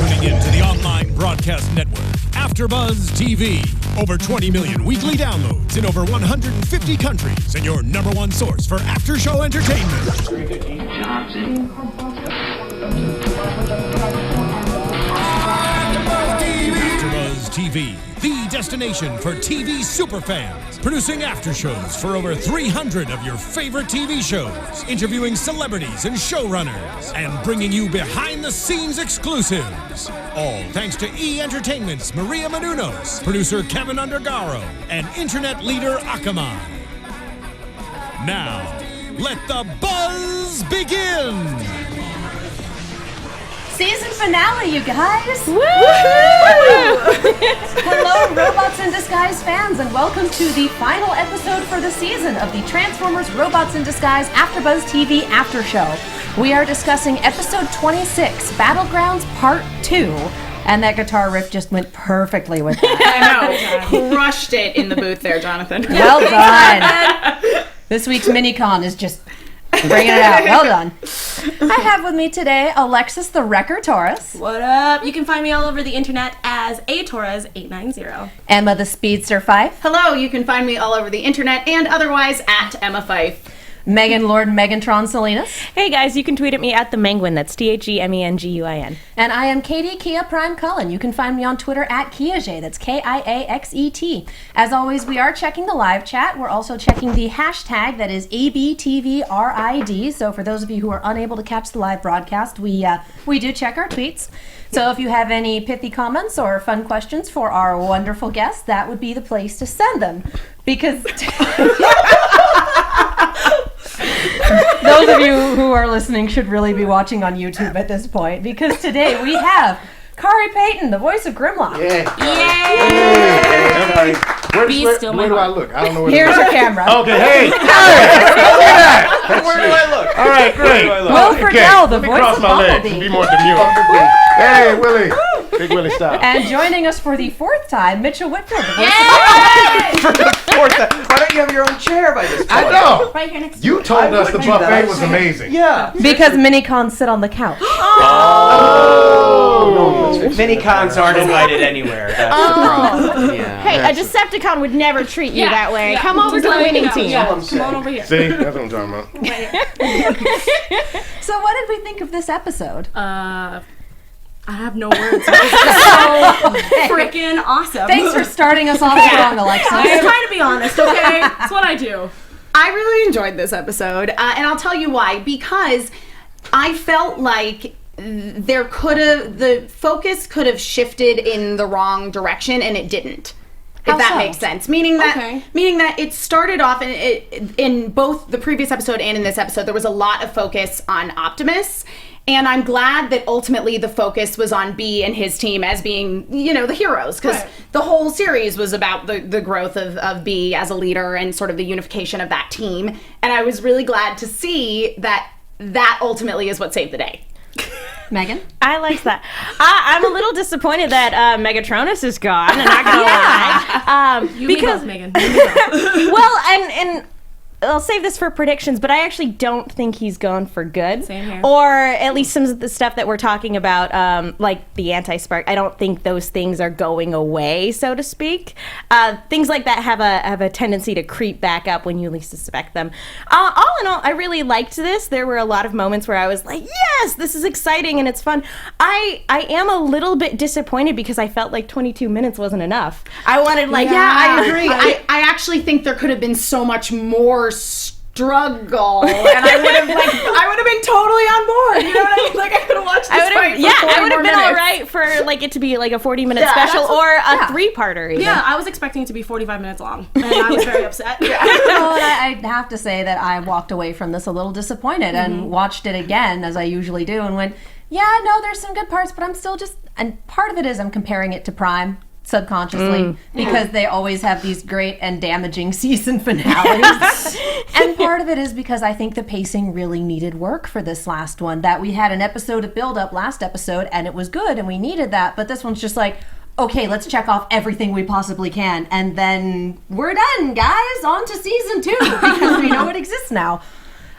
tuning in to the online broadcast network, AFTERBUZZ TV. Over 20 million weekly downloads in over 150 countries, and your number one source for after-show entertainment. AFTERBUZZ TV, the destination for TV superfans, producing aftershows for over 300 of your favorite TV shows, interviewing celebrities and showrunners, and bringing you behind-the-scenes exclusives. All thanks to E! Entertainment's Maria Menounos, producer Kevin Undergaro, and internet leader Akamai. Now, let the buzz begin! Season finale, you guys! Woo! Hello, Robots in Disguise fans, and welcome to the final episode for the season of the Transformers Robots in Disguise AFTERBUZZ TV After Show. We are discussing episode 26, Battlegrounds Part 2, and that guitar riff just went perfectly with that. I know. Crushed it in the booth there, Jonathan. Well done. This week's mini-con is just bringing it out. Well done. I have with me today Alexis the Wrecker Torres. What up? You can find me all over the internet as atorres890. Emma the Speedster Fyffe. Hello, you can find me all over the internet and otherwise at Emma Fyffe. Megan Lord Megantron Salinas. Hey guys, you can tweet at me at the Menguin. That's TheMenguin. And I am Katie Kia Prime Cullen. You can find me on Twitter at Kiaxet. That's Kiaxet. As always, we are checking the live chat. We're also checking the hashtag that is ABTVRID. So for those of you who are unable to catch the live broadcast, we do check our tweets. So if you have any pithy comments or fun questions for our wonderful guests, that would be the place to send them. Because those of you who are listening should really be watching on YouTube at this point, because today we have Khary Payton, the voice of Grimlock. Yeah. Yay! Where do I look? I don't know where Here's your camera. Okay, hey! Where do I look? All right, great. Will Friedle, the voice Cross of my legs and Bumblebee. be more demure. Hey, Willie. Big Willie style. And joining us for the fourth time, Mitchell Whitfield, the voice For the fourth time. Why don't you have your own chair by this point? I know. Right here next to You told us the wouldn't do buffet that. was amazing. Yeah. because minicons sit on the couch. Oh. Minicons aren't invited anywhere. That's the problem. Yeah. Hey, a Decepticon would never treat you that way. Yeah. Come over to the Just winning let me team. know. Come Come on over here. See, that's what I'm talking about. So what did we think of this episode? I have no words. It's so freaking awesome. Thanks for starting us off strong, Alexis. I'm trying to be honest, okay? That's what I do. I really enjoyed this episode, and I'll tell you why. Because I felt like the focus could have shifted in the wrong direction, and it didn't. How If that so? makes sense. Meaning that it started off in both the previous episode and in this episode, there was a lot of focus on Optimus. And I'm glad that ultimately the focus was on B and his team as being, the heroes. Because the whole series was about the growth of B as a leader and sort of the unification of that team. And I was really glad to see that ultimately is what saved the day. Megan? I liked that. I'm a little disappointed that Megatronus is gone. I'm not gonna lie. You because me both, Megan. You me both. well, and I'll save this for predictions, but I actually don't think he's gone for good. Same here. Or at least some of the stuff that we're talking about, like the anti-spark. I don't think those things are going away, so to speak. Things like that have a tendency to creep back up when you least suspect them. All in all, I really liked this. There were a lot of moments where I was like, yes, this is exciting and it's fun. I am a little bit disappointed because I felt like 22 minutes wasn't enough. I wanted I agree. I actually think there could have been so much more struggle, and I would have been totally on board. You know what I mean? Like I could have watched this fight for 40 I would have more been all minutes. right for like it to be like a 40-minute special or a 3-parter even. Yeah, I was expecting it to be 45 minutes long, and I was very upset. Well, I have to say that I walked away from this a little disappointed and watched it again, as I usually do, and went, yeah, no, there's some good parts, but I'm still and part of it is I'm comparing it to Prime subconsciously because they always have these great and damaging season finales. And part of it is because I think the pacing really needed work for this last one, that we had an episode of build up last episode and it was good and we needed that, but this one's just like, okay, let's check off everything we possibly can and then we're done, guys, on to season 2 because we know it exists now.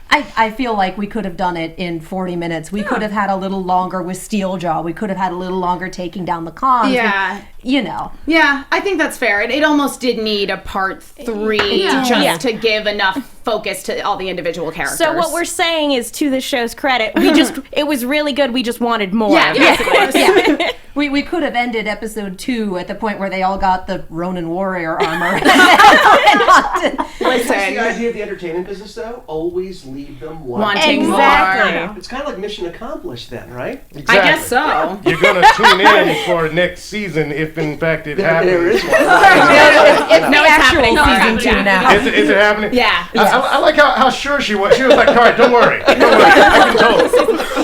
I feel like we could have done it in 40 minutes. We could have had a little longer with Steeljaw. We could have had a little longer taking down the cons. Yeah. You know. Yeah, I think that's fair. It almost did need a part 3 just to give enough focus to all the individual characters. So what we're saying is, to the show's credit, it was really good. We just wanted more. Yeah. We could have ended episode 2 at the point where they all got the Ronin warrior armor. Listen, That's the idea of the entertainment business, though. Always leave them wanting more. Exactly. It's kind of like mission accomplished, then, right? Exactly. I guess so. You're gonna tune in for next season if, in fact, it happens. There is one. It's the actual happening. season 2 now. Is it happening? Yeah. I like how sure she was. She was like, "All right, don't worry. I can totally."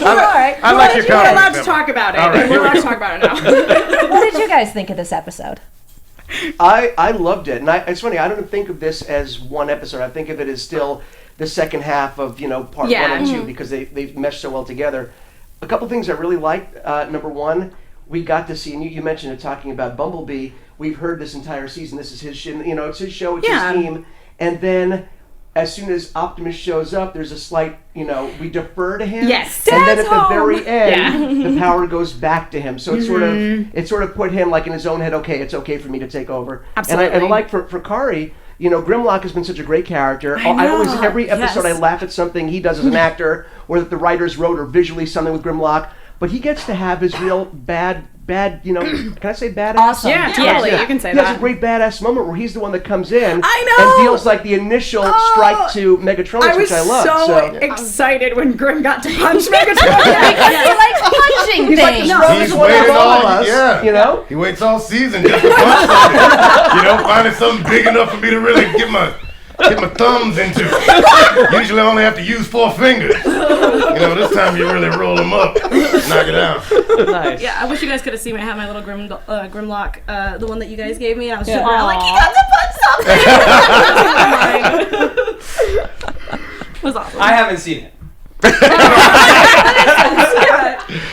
I like your We're comment. allowed to talk about it. All right, We're here we allowed to go. talk about it now. What did you guys think of this episode? I loved it, and it's funny. I don't think of this as one episode. I think of it as still the second half of part 1 and 2 because they meshed so well together. A couple things I really liked. Number one, we got to see, and you mentioned it talking about Bumblebee. We've heard this entire season. This is his show. It's his show. It's his team. And then, as soon as Optimus shows up, there's a slight, we defer to him. Yes. And then Dad's at the home. very end, the power goes back to him. So it sort of put him like in his own head. Okay, it's okay for me to take over. Absolutely. And I like for Khary. Grimlock has been such a great character. I always, every episode, I laugh at something he does as an actor, or that the writers wrote, or visually something with Grimlock. But he gets to have his real bad, can I say badass? Awesome. Yeah, totally. You can say He that. has a great badass moment where he's the one that comes in I know! and deals like the initial strike to Megatronus, which I love. so excited when Grim got to punch Megatron. He likes punching things. He's waited all, He waits all season just to punch something. Finding something big enough for me to really get my thumbs into. Usually I only have to use 4 fingers. This time you really roll them up, knock it out. Nice. Yeah, I wish you guys could have seen me. I had my little Grimlock, the one that you guys gave me, and I was super like, he got to punch something. It was awesome. I haven't seen it.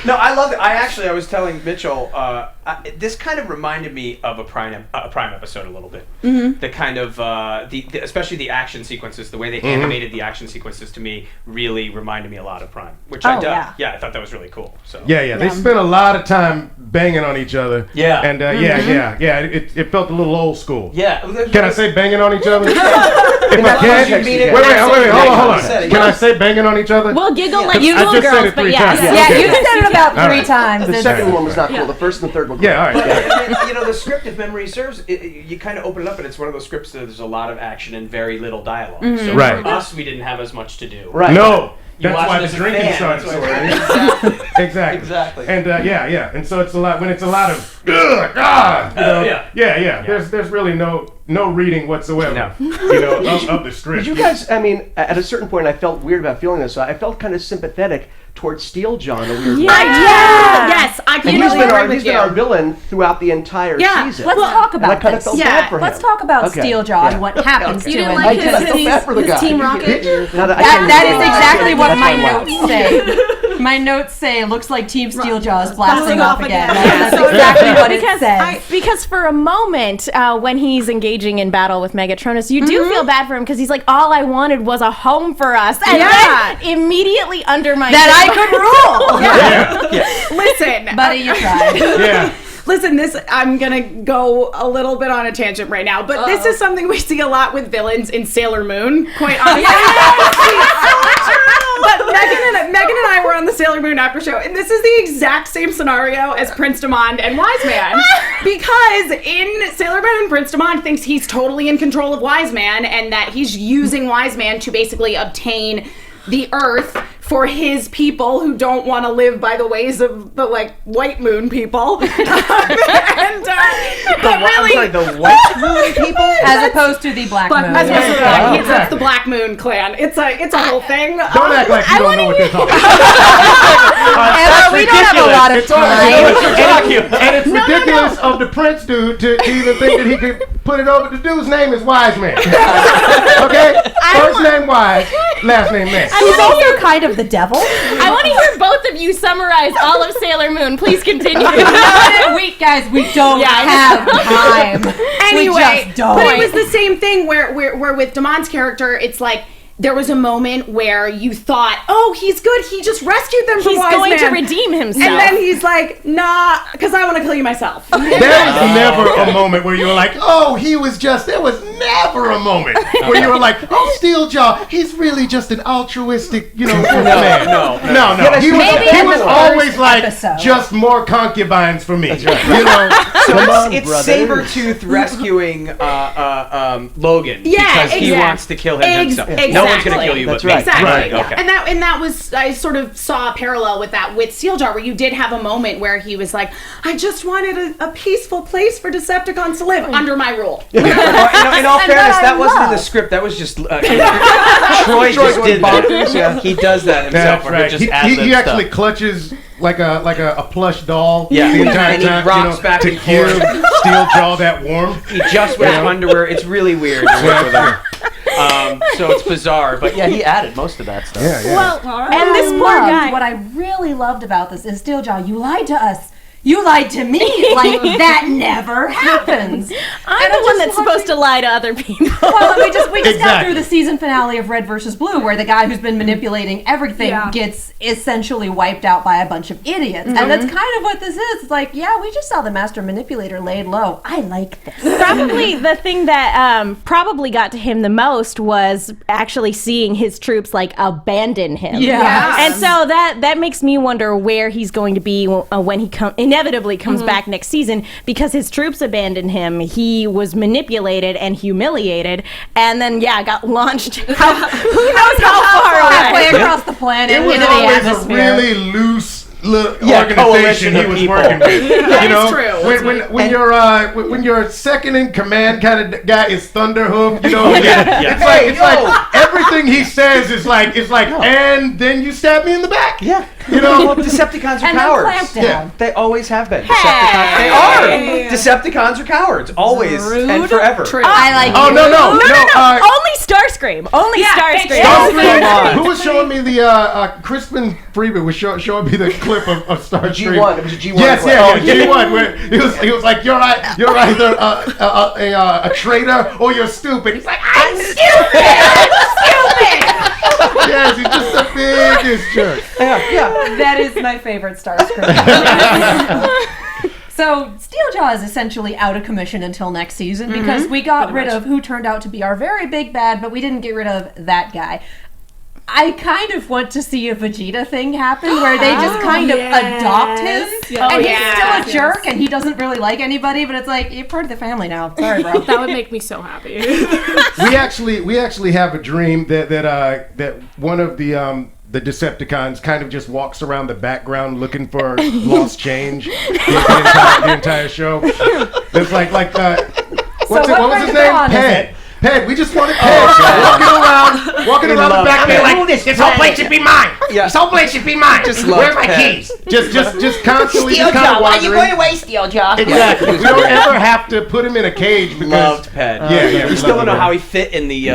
No, I love it. I was telling Mitchell, this kind of reminded me of a Prime episode a little bit. Mm-hmm. The kind of, especially the action sequences, the way they animated the action sequences to me really reminded me a lot of Prime, which I dug. Yeah, I thought that was really cool. So Yeah. They spent a lot of time banging on each other. Yeah. And it felt a little old school. Yeah. Can I say banging on each other? If I can, wait, hold on. Can I say banging on each other? We'll giggle like you I little just said girls, it but 3 yes. times. Yeah, you said it about All 3 right. times. The second one was not cool. The first and the third were great. Yeah, all right. And, the script, if memory serves, you kind of open it up, and it's one of those scripts that there's a lot of action and very little dialogue. So Right. for us, we didn't have as much to do. Right. No. You That's watch why it the as a drinking fan, started that's so why- early. Exactly. Exactly. And and so it's a lot when it's a lot of God. There's really no reading whatsoever. Of the script. Did you guys? I mean, at a certain point, I felt weird about feeling this. I felt kind of sympathetic towards Steeljaw in a weird way. Yes, I And completely he's agree with been you. our villain throughout the entire season. Let's talk And I about kind of this. felt bad for him. Let's talk about Okay. Steeljaw and what happens to You didn't him. like I felt bad for the guy. his Team Rocket? Now That is exactly what my notes say. My notes say, looks like Team Steeljaw is blasting off again. That's exactly what it says. Because for a moment, when he's engaging in battle with Megatronus, you do feel bad for him because he's like, all I wanted was a home for us. And then immediately undermines That I could rule. Listen, Buddy, you tried. Yeah. Listen, I'm gonna go a little bit on a tangent right now, but this is something we see a lot with villains in Sailor Moon, quite honestly. But Megan and I were on the Sailor Moon after show, and this is the exact same scenario as Prince Demond and Wise Man. Because in Sailor Moon, Prince Demond thinks he's totally in control of Wise Man, and that he's using Wise Man to basically obtain the Earth for his people who don't want to live by the ways of the white moon people. I'm sorry, the white moon people? As opposed to the black moon. That's the Black Moon clan. It's a whole thing. Don't act like you don't know what they're talking about. Emma, we don't have a lot of time. And it's ridiculous of the Prince dude to even think that he could put it over. The dude's name is Wise Man. Okay? First name Wise, last name Man. He's also kind of the devil. I want to hear both of you summarize all of Sailor Moon. Please continue. Guys, we don't have time. Anyway, we just don't. but it was the same thing where with Demond's character, it's like there was a moment where you thought, oh, he's good. He just rescued them from He's Wise going Man. to redeem himself. And then he's like, nah, because I want to kill you myself. There was never a moment where you were like, oh, there was never a moment where you were like, oh, Steeljaw, he's really just an altruistic, man. No. He was always like, just more concubines for me. That's right. So it's Sabretooth rescuing Logan because he wants to kill him himself. Exactly. No one's going to kill you but me. Exactly. Right. Okay. And that was, I sort of saw a parallel with that with Steeljaw, where you did have a moment where he was like, I just wanted a peaceful place for Decepticons to live under my rule. In all fairness, that wasn't in the script. That was just Troy just did that. He does that himself. That's right. He actually clutches like a plush doll the entire and time. He rocks back to and give forth. Steeljaw that warmth. He just wears underwear. It's really weird to work with him. So it's bizarre, but yeah, he added most of that stuff. Yeah. Well, and this poor guy. What I really loved about this is Steeljaw, you lied to us. You lied to me. Like, that never happens. I'm the one that's supposed to lie to other people. Well, we just got through the season finale of Red vs. Blue, where the guy who's been manipulating everything gets essentially wiped out by a bunch of idiots. And that's kind of what this is. It's like, yeah, we just saw the master manipulator laid low. I like this. Probably the thing that probably got to him the most was actually seeing his troops abandon him. Yeah. And so that makes me wonder where he's going to be when he inevitably comes back next season, because his troops abandoned him. He was manipulated and humiliated, and then got launched. Who knows how far away? Halfway across the planet It was into the always atmosphere. a really loose organization he was working with. True. When your second in command kind of guy is Thunderhoof, it's like everything he says is like, and then you stab me in the back. Yeah. Well, Decepticons are cowards. Yeah. They always have been. Decepticons. They are. Decepticons are cowards. Always and forever. True. I like. Oh no! Only Starscream. Only Starscream. Starscream. Who was showing me the Crispin Freeman was showing me the clip of Starscream. G1. It was a G1. Yes, G1. Where he was like, you're either a traitor or you're stupid. He's like, I'm stupid. Yes, he's just the biggest jerk. That is my favorite Starscream. So Steeljaw is essentially out of commission until next season because we got rid of who turned out to be our very big bad, but we didn't get rid of that guy. I kind of want to see a Vegeta thing happen where they just kind of adopt him, and he's still a jerk, and he doesn't really like anybody, but it's like, you're part of the family now. Sorry, bro. That would make me so happy. We actually have a dream that one of the Decepticons kind of just walks around the background looking for lost change the entire show. It's like what was his name? Ped, we just wanted Ped walking around the back there like, this whole place should be mine. This whole place should be mine. Where's my keys? Just constantly just kind of wandering. Why are you going away, Steeljaw? Exactly. We don't ever have to put him in a cage because Loved Ped. We still don't know how he fit in the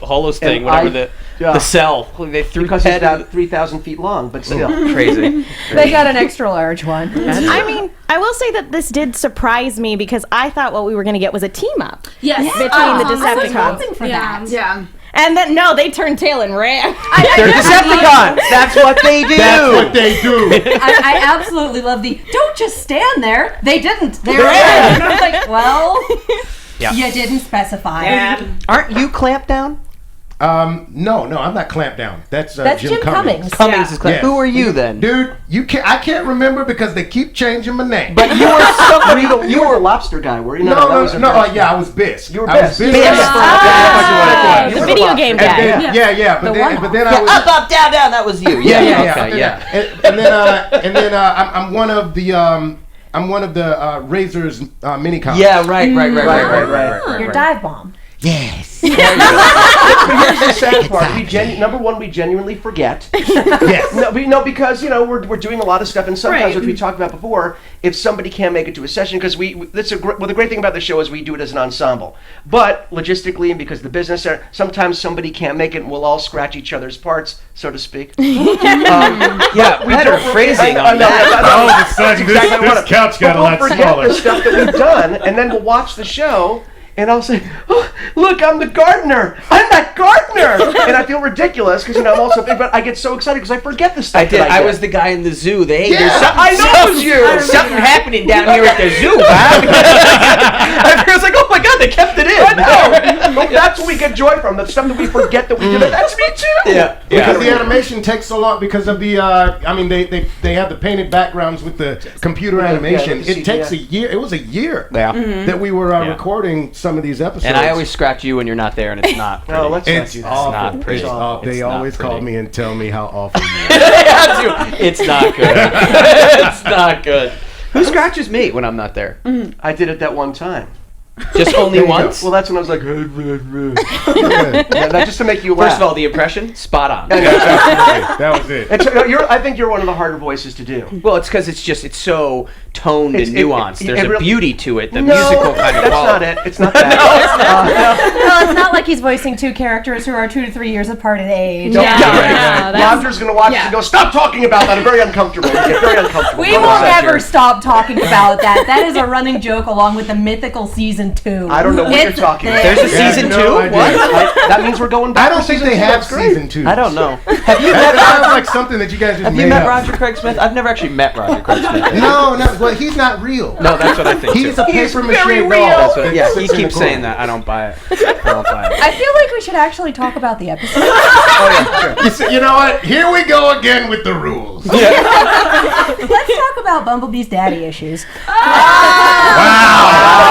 Holos thing, whatever the cell. They threw Because Ped he's about 3,000 feet long, but still. crazy. They got an extra large one. I mean, I will say that this did surprise me because I thought what we were going to get was a team up between the Decepticons. I was hoping for that. Yeah. And then no, they turned tail and ran. They're Decepticons. That's what they do. that's what they do. I absolutely love don't just stand there. They didn't. They ran. And I was like, well, you didn't specify. Yeah. Aren't you clamped down? No, I'm not clamped down. That's Jim Cummings. Cummings is clamped. Yes. Who are you then? Dude, I can't remember because they keep changing my name. But you were somebody. You were a lobster guy, were you? No, I was Biss. You were I was Biss. The video game guy. But then I was Up, down, down. That was you. And then I'm one of the Razor's mini comics. Yeah, right. Your dive bomb. Yes. But here's the sad part. Number one, we genuinely forget. Yes. Because we're doing a lot of stuff, and sometimes, which we talked about before, if somebody can't make it to a session, because the great thing about the show is we do it as an ensemble. But logistically, and because the business, sometimes somebody can't make it, and we'll all scratch each other's parts, so to speak. Better phrasing on that. All of a sudden, this couch got a lot forget smaller. the stuff that we've done, and then we'll watch the show. and I'll say, oh, look, I'm the gardener. I'm that gardener. And I feel ridiculous because, I'm also big, but I get so excited because I forget the stuff I did. that I was the guy in the zoo. There's I know it was you. something happening down here at the zoo, Bob. I was like, oh my God, they kept it in. I know. That's what we get joy from. The stuff that we forget that we did. That's me too. Yeah. Because the animation takes so long because of the, they have the painted backgrounds with the computer animation. It takes a year. It was a year that we were recording some of these episodes. And I always scratch you when you're not there, and it's not pretty. No, it's awful. Not pretty. They always call me and tell me how awful you are. It's not good. It's not good. Who scratches me when I'm not there? I did it that one time. Just only once? Well, that's when I was like, that's just to make you laugh. First of all, the impression, spot on. That was it. I think you're one of the harder voices to do. Well, it's because it's so toned and nuanced. There's a beauty to it, the no, musical kind of that's quality. not it. It's not that. Well, it's not like he's voicing two characters who are 2 to 3 years apart in age. Roger's going to watch it and go, stop talking about that. I'm very uncomfortable. I get very uncomfortable. We will never stop talking about that. That is a running joke along with the mythical season 2. I don't know what you're talking about. There's a season 2? What? That means we're going back. I don't think they have season 2. I don't know. Have you met? That sounds like something that you guys just Have made you met up. Roger Craig Smith? I've never actually met Roger Craig Smith. No, well, he's not real. No, that's what I think. He's a paper mache doll. That's what, yeah, he keeps saying that. I don't buy it. I feel like we should actually talk about the episode. You know what? Here we go again with the rules. Let's talk about Bumblebee's daddy issues. Wow.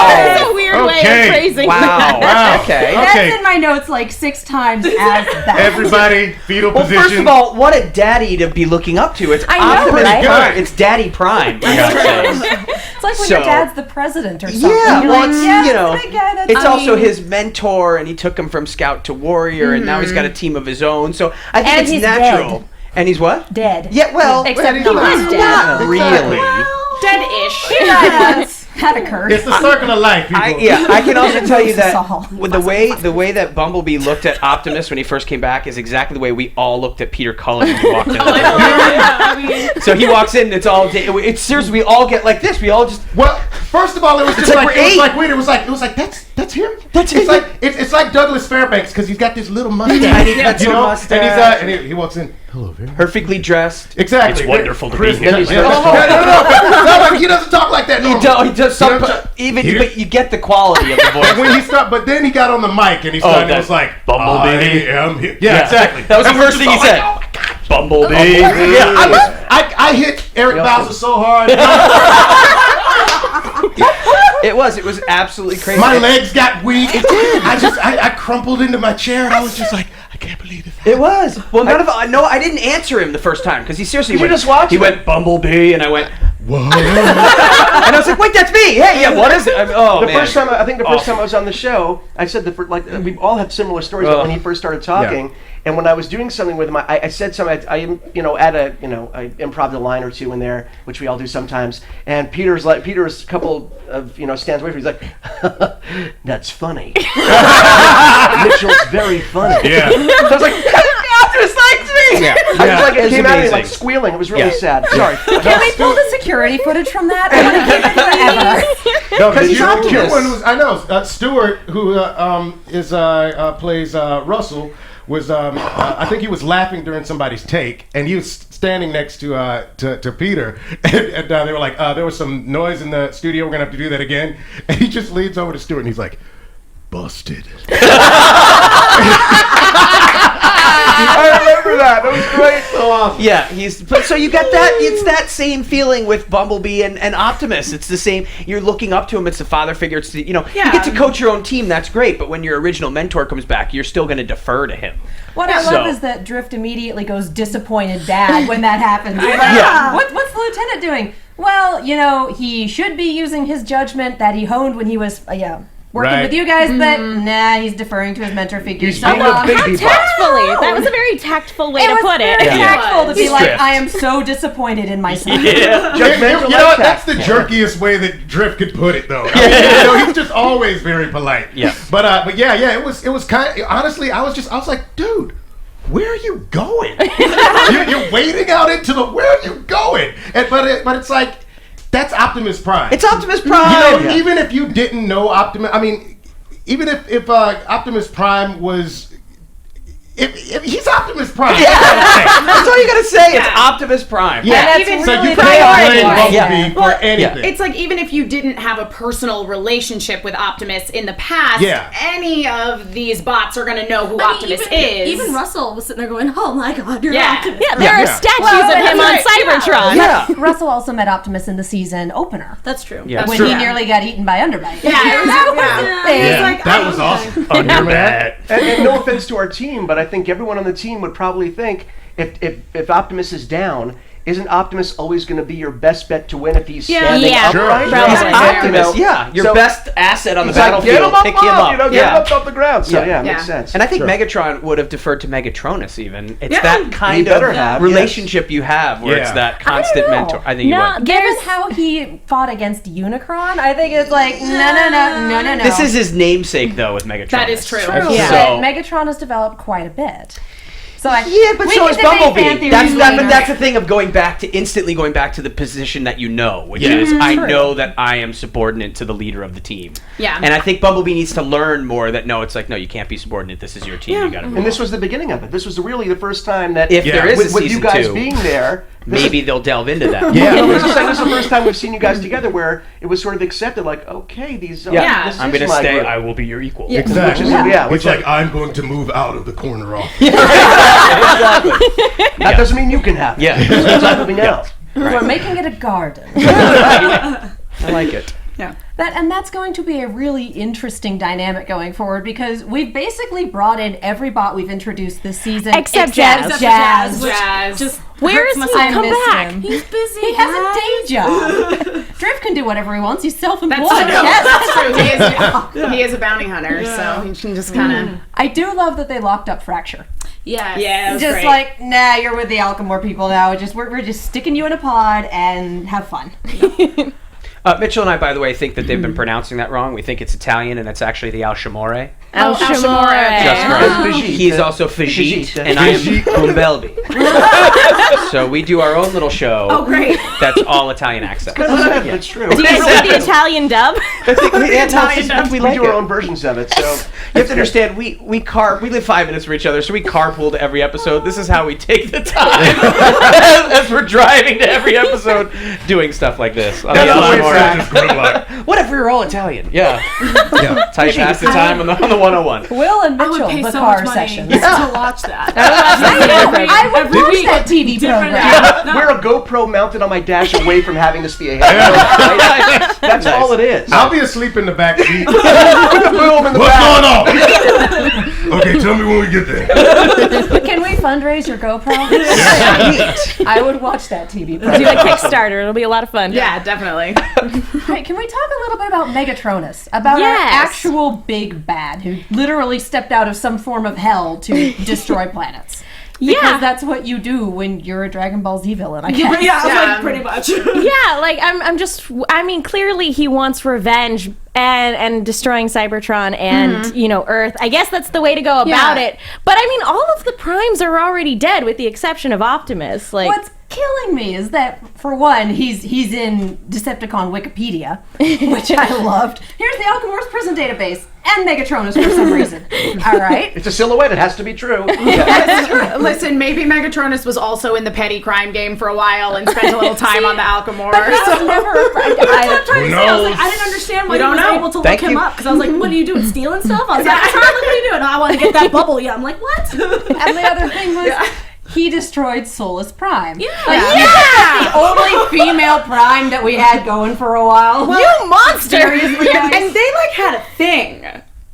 That's a weird way of phrasing that. Wow. Okay. That's in my notes like 6 times as that. Everybody, fetal Well, position. first of all, what a daddy to be looking up to. It's I know, Optimus right? Prime. It's Daddy Prime. for God's sakes. It's like when your dad's the president or something. Yeah, You're well, like, it's, yeah, you know, that's my guy, that's it's me. also his mentor, and he took him from scout to warrior, and now he's got a team of his own. So I think And it's he's natural. dead. And he's what? Dead. Yeah, well, Except he not was dead. really. Dead-ish. That occurred. It's the circle of life, people. I can also tell you that Saul. with the way that Bumblebee looked at Optimus when he first came back is exactly the way we all looked at Peter Cullen when he walked in. So he walks in, and it's all. It's seriously, we all get like this. We all just. Well, first of all, it was just like like we're it was eight. like weird. It was like that's him. That's it's him. like it's like Douglas Fairbanks because he's got this little mustache. got you some know, mustache. and he walks in. Hello, very Perfectly dressed. Exactly. It's wonderful to Chris, be here. No, he doesn't talk like that. He does some, but you get the quality of the voice. And when he stopped, but then he got on the mic and he started. It was like Bumblebee. I am here. Yeah, exactly. That was the first thing he said. Oh my God. Bumblebee. Yeah, I hit Eric Bowser so hard. It was absolutely crazy. My legs got weak. I crumpled into my chair and I was just like, I can't believe it. It was. Well, I didn't answer him the first time because he seriously went. just watch He it? went Bumblebee, and I went. Whoa. And I was like, wait, that's me. Hey, yeah, what is it? The first time I was on the show, I said we all have similar stories. But when he first started talking, and when I was doing something with him, I said something. I improv a line or two in there, which we all do sometimes. And Peter's a couple of stands away from me. He's like, that's funny. Mitchell's very funny. Yeah. So I was like, Optimus likes me. Yeah. I was like, it It's came out of me amazing. like squealing. It was really sad. Sorry. Can we pull the security footage from that? I want to keep it forever. No, Because he's Optimus. one was I know Stewart, who plays Russell, was I think he was laughing during somebody's take, and he was standing next to Peter, and they were like, there was some noise in the studio. We're gonna have to do that again, and he just leans over to Stewart and he's like, busted. I remember that. That was great. So awesome. Yeah, but so you got that. It's that same feeling with Bumblebee and Optimus. It's the same. You're looking up to him. It's the father figure. It's you get to coach your own team. That's great. But when your original mentor comes back, you're still going to defer to him. What I love is that Drift immediately goes disappointed dad when that happens. He's like, what's the lieutenant doing? Well, he should be using his judgment that he honed when he was working with you guys, but nah, he's deferring to his mentor figure. He's being a baby Tactfully. That was a very tactful way to put it. Very tactful to be He's like, Drift. I am so disappointed in myself. You know what? That's the jerkiest way that Drift could put it, though. I mean, he's just always very polite. Yeah. But yeah, it was kind of, honestly, I was like, dude, where are you going? you're wading out into where are you going? But it's like, that's Optimus Prime. It's Optimus Prime. Even if you didn't know Optimus, I mean, even if Optimus Prime was. If he's Optimus Prime. Yeah. That's all you gotta say. It's Optimus Prime. Yeah. Even So really you can't blame priority. Bumblebee for anything. It's like even if you didn't have a personal relationship with Optimus in the past, Yeah. any of these bots are gonna know who Optimus is. Even Russell was sitting there going, "Oh my God, you're Yeah. Optimus." Yeah, there are statues of him on Cybertron. Yeah. Russell also met Optimus in the season opener. That's true. Yeah. When True. he nearly got eaten by Underbite. Yeah, That was awesome. Oh, you're mad. And no offense to our team, but I think everyone on the team would probably think if Optimus is down, isn't Optimus always going to be your best bet to win if he's standing Yeah. upright? Sure. He's Probably. Optimus, your So- best asset on the It's like, battlefield. get him up, pick him up. get him up off the ground. So yeah, makes sense. And I think Megatron would have deferred to Megatronus even. It's Yeah. that kind He better of have, relationship you have where it's Yeah. that constant mentor. I think you No, would. Given how he fought against Unicron, I think it's like, no. This is his namesake though with Megatronus. That is true. Yeah. So, But Megatron has developed quite a bit. So but we so can is debate fan Bumblebee. theories That's later. the thing of instantly going back to the position that you know, which Yeah. is I know that I am subordinate to the leader of the team. Yeah. And I think Bumblebee needs to learn more that no, you can't be subordinate. This is your team. You got to. And this was the beginning of it. This was really the first time that If there is a with you season guys 2, being there, maybe they'll delve into that. Yeah. this is the first time we've seen you guys together where it was sort of accepted, like, okay, these are Yeah. this I'm is going to my stay. group. I will be your equal. Exactly. Which It's like I'm going to move out of the corner office. Exactly. that doesn't mean you can have it. Yeah. It means I'm moving out. We're making it a garden. I like it. That's going to be a really interesting dynamic going forward because we've basically brought in every bot we've introduced this season Except Jazz. Jazz. Just Where is he? I Come miss back. him. he's busy. He has a day job. Drift can do whatever he wants. He's self-employed. That's true. He is a bounty hunter, so he can just kind of. I do love that they locked up Fracture. Yes. Yeah, that was Just great. like, nah, you're with the Alchemore people now. We're just sticking you in a pod and have fun. Mitchell and I, by the way, think that they've been pronouncing that wrong. We think it's Italian, and it's actually the Alchemore. Alchemore. Just Fajit. He's also Fajit, Fajit. and I am Bumblebee. So we do our own little show. Oh, great. That's all Italian accents. That's true. Do you guys see the Italian dub? We like do our it. own versions of it, so You have to understand, we live 5 minutes from each other, so we carpool to every episode. This is how we take the time as we're driving to every episode, doing stuff like this. On the Alchemore. What if we were all Italian? Yeah. That's how you pass the time on the 101. Will and I would Mitchell, pay the so car much money sessions. to watch that. I would watch that TV program. wear a GoPro mounted on my dash away from having this be a head. That's all it is. I'll be asleep in the back seat. Put the boom in the What's back. going on? Okay, tell me when we get there. Can we fundraise your GoPro? I would watch that TV Do program. a Kickstarter. It'll be a lot of fun. Yeah, definitely. Right, can we talk a little bit about Megatronus? About Yes. our actual big bad who literally stepped out of some form of hell to destroy planets. Because that's what you do when you're a Dragon Ball Z villain, I guess. Yeah, Yeah. like pretty much. Yeah, like I mean, clearly he wants revenge and destroying Cybertron and, Earth. I guess that's the way to go about it. But I mean, all of the primes are already dead with the exception of Optimus. Like, What's killing me is that, for one, he's in Decepticon Wikipedia, which I loved. Here's the Alchemore's prison database and Megatronus for some reason. All right. It's a silhouette. It has to be true. Listen, maybe Megatronus was also in the petty crime game for a while and spent a little time on the Alchemore. But that was never. Who knows? I didn't understand why We he don't was know. able to Thank look him you. up because I was like, "What are you doing? Stealing stuff?" I was like, "What are you doing?" I want to get that bubble. Yeah, I'm like, "What?" And the other thing was, he destroyed Solus Prime. Yeah. The only female Prime that we had going for a while. you monster! Seriously, guys. And they like had a thing,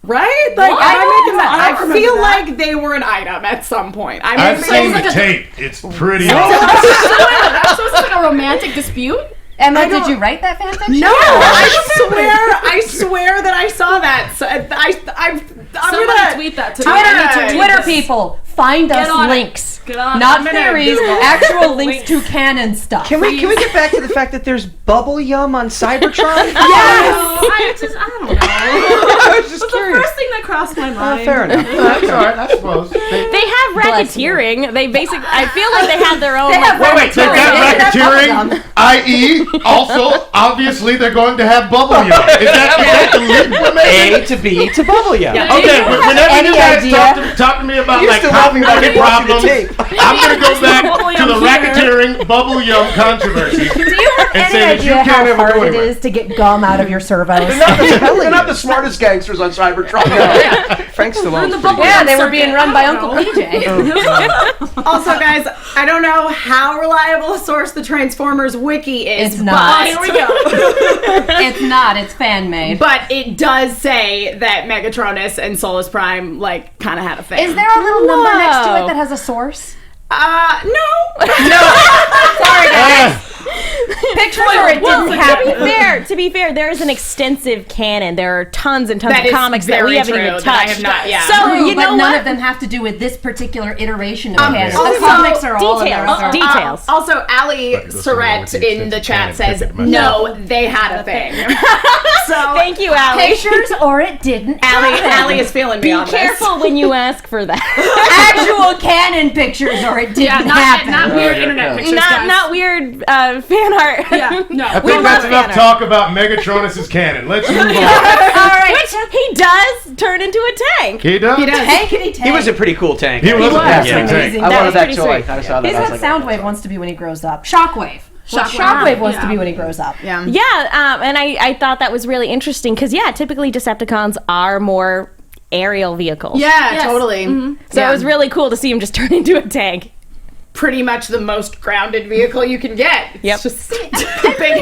right? Like What? I don't feel remember that. like they were an item at some point. I I've mean, seen the tape. It's pretty awesome. That's supposed to be like a romantic dispute. Emma, did you write that fanfiction? No, I swear that I saw that. So I'm Somebody gonna tweet that to Twitter me. I need to read Twitter this. people, find us on it. links. Get on it. Not I'm gonna theories, Google actual links to canon stuff. Can we get back to the fact that there's bubble yum on Cybertron? I don't know. I was just That's the curious. first thing that crossed my mind. Fair enough. That's all right, I suppose. They have racketeering. They basically, I feel like they have their own. They have Wait, they've got racketeering, i.e., also, obviously, they're going to have bubble yum. Is that the link we're making? A to B to bubble yum. Okay, whenever any you guys idea? talk to me about You're like still laughing about copyright it watching the problems, tape. I'm gonna go back Bubble to the yum here. racketeering bubble yum controversy. Do you have And any say that you idea can't how ever hard go it anywhere. is to get gum out of your servos? They're not the smartest gangsters on Cybertron. Frank Stallone's the pretty bubble good. Yeah, they were circuit. being run by Uncle I don't PJ. Also, guys, I don't know how reliable a source the Transformers wiki is. It's not. But, Here we go. It's not. It's fan made. but it does say that Megatronus and Solus Prime like kind of had a thing. Is there a little number next to Whoa. it that has a source? No. Sorry, guys. Pictures or it didn't happen. To be fair, there is an extensive canon. There are tons and tons That of is comics that we very haven't true, even that touched. I have not- yeah. So True, you but know none what? of them have to do with this particular iteration of canon. also- The comics are all in there. Details. Details. Also, Ali Right, listen to Surratt what the in the chat extensive says, canon no, they had a thing. So, Thank you, Allie. Pictures or it didn't Ali happen. is feeling me Be on this. careful when you ask for that. Actual canon pictures or it didn't happen. Not weird internet pictures, guys. not weird fan art. Yeah, no. I think that's enough talk about Megatronus' canon. Let's move on. All right. Which he does turn into a tank. He does? Tankity tank. He was a pretty cool tank. He was a was. pretty tank. Amazing. I That wanted was that pretty toy. sweet. I saw that. He's I was what like, Soundwave wants to be when he grows up. Shockwave. What Shockwave. Shockwave wants to Yeah. be when he grows up. Yeah. Yeah, and I thought that was really interesting because, yeah, typically Decepticons are more aerial vehicles. Yeah, Yes. totally. So Yeah. it was really cool to see him just turn into a tank. Pretty much the most grounded vehicle you can get. It's Yep. just big,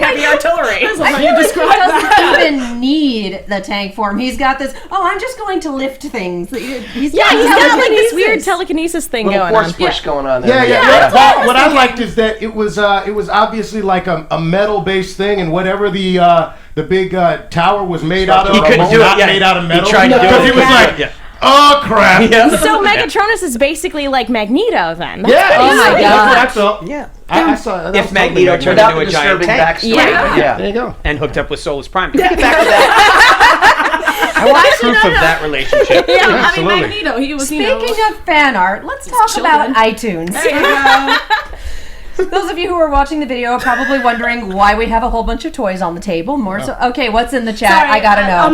heavy artillery. I feel like he doesn't even need the tank form. He's got this, I'm just going to lift things. He's Yeah, he's got like this telekinesis. weird telekinesis thing little going force on. push going on there. Yeah. What I liked is that it was obviously like a metal-based thing, and whatever the big tower was made out of, He couldn't was do it, not yeah. made out of He metal. tried to do because it. he was like, Yeah. oh crap. Yeah. So Megatronus is basically like Magneto then. Yeah. Oh my God. That's all. Yeah. I saw that. If Magneto turned Without into the a giant disturbing tank backstory. Yeah. There you go. and hooked up with Solus Prime. Get back to that. I want proof of that relationship. Yeah, I mean, Absolutely. Magneto, he was, Speaking you know. of fan art, let's talk about iTunes. There you go. Those of you who are watching the video are probably wondering why we have a whole bunch of toys on the table. More so, okay, what's in the chat? Sorry, I gotta know.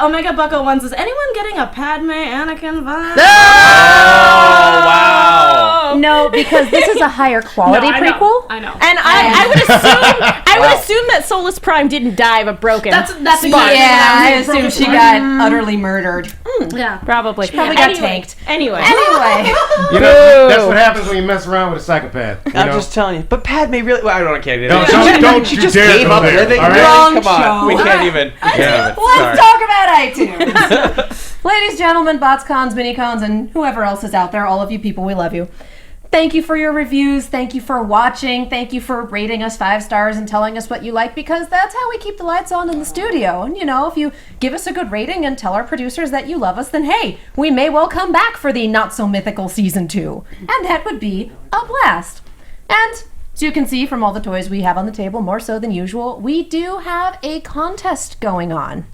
Omega Bucko Ones, is anyone getting a Padme Anakin vibe? Oh, wow. No, because this is a higher quality I know, prequel. I know. And I would assume that Solus Prime didn't die of a broken. That's Yeah, exactly I what assume she broken got utterly murdered. Yeah. probably probably got tanked. Anyway. Anyway, You know, that's what happens when you mess around with a psychopath. You I'm know? just telling you. But Padme really? Well, I don't care. Don't She you just dare gave go up there. living. All right? Wrong Come on, show. we can't even. let's Sorry. talk about iTunes. Ladies, gentlemen, bots, cons, mini cons, and whoever else is out there, all of you people, we love you. Thank you for your reviews. Thank you for watching. Thank you for rating us 5 stars and telling us what you like, because that's how we keep the lights on in the studio. And, you know, if you give us a good rating and tell our producers that you love us, then hey, we may well come back for the not-so-mythical Season 2. And that would be a blast. And as you can see from all the toys we have on the table, more so than usual, we do have a contest going on.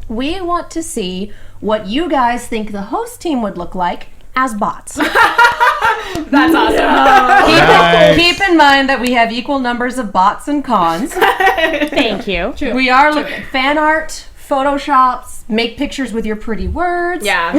We want to see what you guys think the host team would look like as bots. That's awesome. Keep in mind that we have equal numbers of bots and cons. Thank you. We are looking at fan art, photoshops, make pictures with your pretty words. Yeah.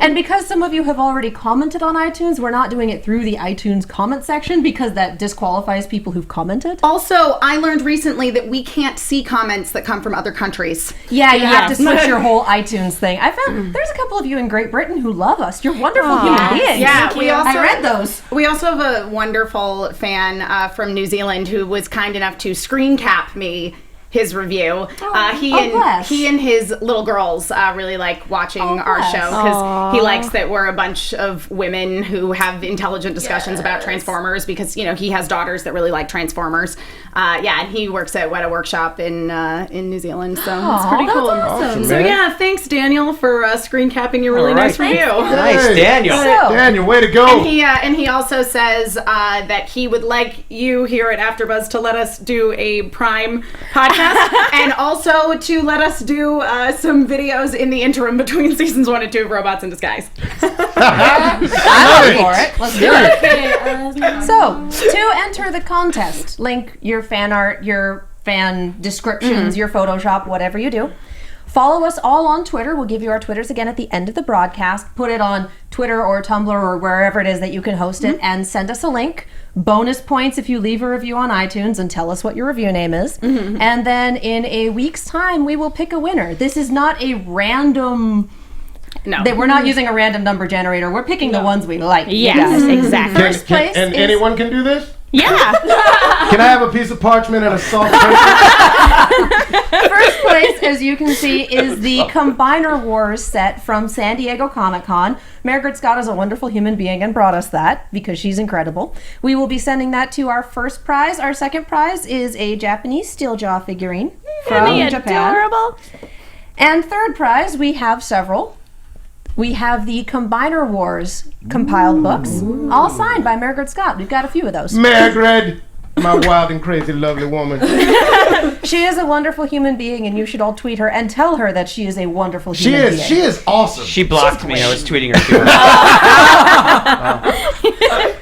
And because some of you have already commented on iTunes, we're not doing it through the iTunes comment section because that disqualifies people who've commented. Also, I learned recently that we can't see comments that come from other countries. Yeah, you have to Yes. switch your whole iTunes thing. I found there's a couple of you in Great Britain who love us. You're wonderful human beings. Yeah, we also I read those. We also have a wonderful fan from New Zealand who was kind enough to screen cap me his review. bless. He and his little girls really like watching our show because he likes that we're a bunch of women who have intelligent discussions about Transformers because he has daughters that really like Transformers. And he works at Weta Workshop in New Zealand, so it's pretty cool. Awesome, So man. thanks Daniel for screen capping your really nice review. Nice, Daniel. Daniel, way to go. And he also says that he would like you here at AfterBuzz to let us do a Prime podcast and also to let us do some videos in the interim between seasons 1 and 2 of Robots in Disguise. I'm up for it. Let's do it. So, to enter the contest, link your fan art, your fan descriptions, your Photoshop, whatever you do. Follow us all on Twitter. We'll give you our Twitters again at the end of the broadcast. Put it on Twitter or Tumblr or wherever it is that you can host it and send us a link. Bonus points if you leave a review on iTunes and tell us what your review name is. And then in a week's time, we will pick a winner. This is not a random... No. We're not using a random number generator. We're picking the ones we like. Yes, exactly. First place and is- anyone can do this? Yeah. Can I have a piece of parchment and a salt? First place, as you can see, is the Combiner Wars set from San Diego Comic-Con. Margaret Scott is a wonderful human being and brought us that because she's incredible. We will be sending that to our first prize. Our second prize is a Japanese steel jaw figurine from Japan. Adorable. And third prize, we have several. We have the Combiner Wars compiled books, all signed by Margaret Scott. We've got a few of those. Margaret, my wild and crazy lovely woman. She is a wonderful human being, and you should all tweet her and tell her that she is a wonderful human being. She is awesome. She blocked me. I was tweeting her too.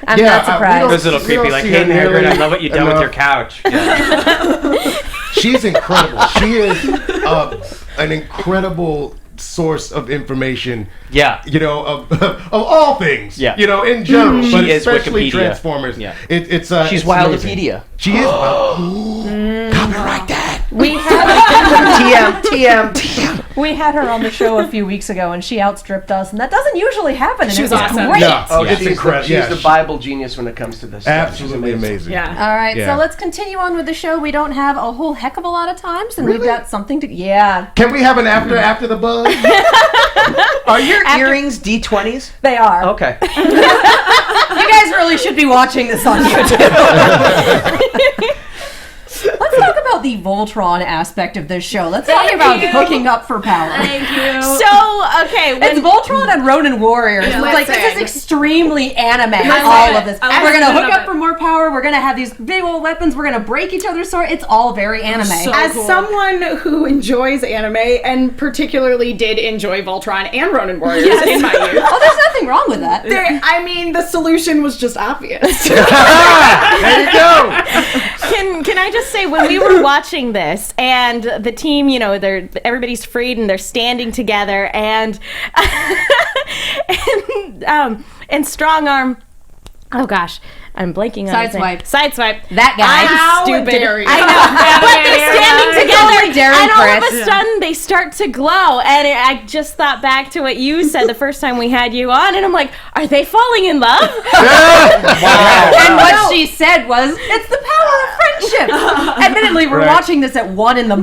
I'm not surprised. It was a little creepy. Like, hey, Margaret, I love what you've done with your couch. Yeah. She's incredible. She is an incredible source of information. Yeah. Of all things. Yeah. In general, She but is especially Wikipedia. Transformers. Yeah. She's She's Wildopedia. She is. Copyright that. We had TM. we had her on the show a few weeks ago, and she outstripped us, and that doesn't usually happen. And She was it was awesome. great. Yeah. Oh, It's she's incredible. She's Yeah, the Bible genius when it comes to this. Absolutely She's amazing. Yeah. All right, Yeah. so let's continue on with the show. We don't have a whole heck of a lot of time, so we've got something to. Yeah, Can we have an after the buzz? Are your earrings D20s? they are. Okay. You guys really should be watching this on YouTube. Let's talk about the Voltron aspect of this show. Let's talk about hooking up for power. Thank you. So, okay. It's Voltron and Ronin Warriors. It's like, this is Listen. extremely anime, I all love of it. this. I We're going to love hook up it. for more power. We're going to have these big old weapons. We're going to break each other's sword. It's all very anime. So As cool. someone who enjoys anime and particularly did enjoy Voltron and Ronin Warriors in my youth, Oh, there's nothing wrong with that. the solution was just obvious. There you go. Can I just say, when we were watching this and the team, everybody's freed and they're standing together and and Strong Arm, oh gosh, I'm blanking on his name. Sideswipe. That guy. How I'm stupid. dare you. I know. But they're standing together, Totally daring and all of Chris. a sudden they start to glow. And I just thought back to what you said the first time we had you on, and I'm like, are they falling in love? And what she said was, it's the power of friendship. Admittedly, we're Right. watching this at 1 a.m.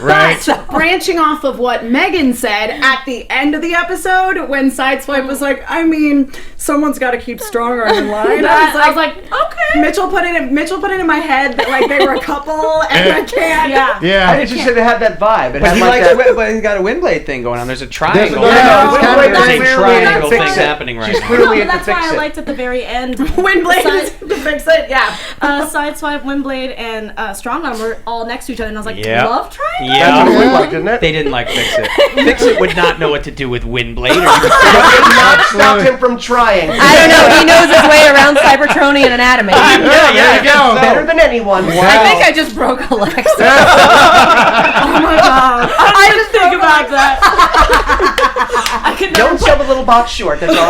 Right. So, Branching off of what Megan said at the end of the episode when Sideswipe was like, someone's got to keep Strong Arm in line. I was like, okay. Mitchell put it in my head that like they were a couple and I can't. Yeah. Yeah. I just said it had that vibe. It But had he like likes, that. but he's got a Windblade thing going on. There's a triangle. There's a There's a clearly triangle fix thing it. happening right She's now. clearly No, into that's why fix I it. liked at the very end. Windblade Side- to fix it. Yeah. Sideswipe, Windblade, and Strong Arm were all next to each other, and I was like, Yeah. love triangle? That's what it Yeah. looked like, didn't it? They didn't like Fix It. Fix It would not know what to do with Windblade. Or It did not stop him from trying. I don't know. He knows his way around Cybertronian anatomy. Yeah, there you go. Better than anyone. I think I just broke Alexa. Oh my god. I just think about that. I could never Don't sell the little box short. That's all. I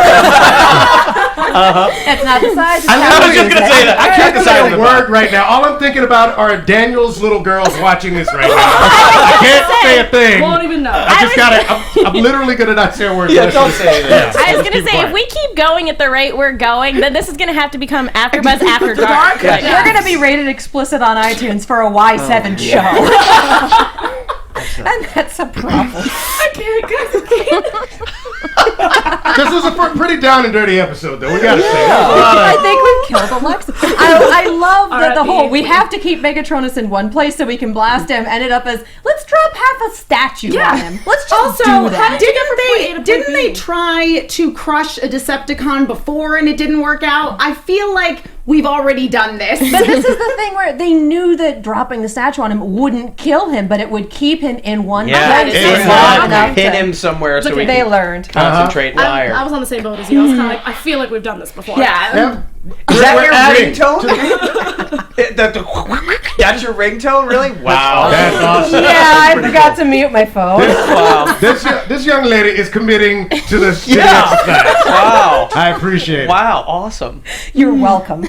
It's not the size. I was just gonna say that. I can't It's say not a the word right now. All I'm thinking about are Daniel's little girls watching this right now. I can't say say a thing. Won't even know. I'm literally gonna not say a word. Yeah, don't say that. I was gonna say, if we keep going at the rate we're going, then this is gonna have to become AfterBuzz After Dark. We're going to be rated explicit on iTunes for a Y7 show. And that's a problem. I can't. This was a pretty down and dirty episode, though. We gotta say. I think we've killed Alexis. I love that the R.I.P. whole we have to keep Megatronus in one place so we can blast him ended up as let's drop half a statue on him. Let's just Also, do that. didn't they try to crush a Decepticon before and it didn't work out? I feel like we've already done this. But this is the thing where they knew that dropping the statue on him wouldn't kill him, but it would keep him in one place. Exactly. Pin him somewhere so we They can learned. concentrate and fire. I was on the same boat as you. I was kind of like, I feel like we've done this before. Yeah. Is that We're your adding ringtone? That's your ringtone, really? Wow. That's awesome. Yeah, I forgot to mute my phone. This young lady is committing to this exercise. Wow. I appreciate it. Wow. Awesome. You're welcome.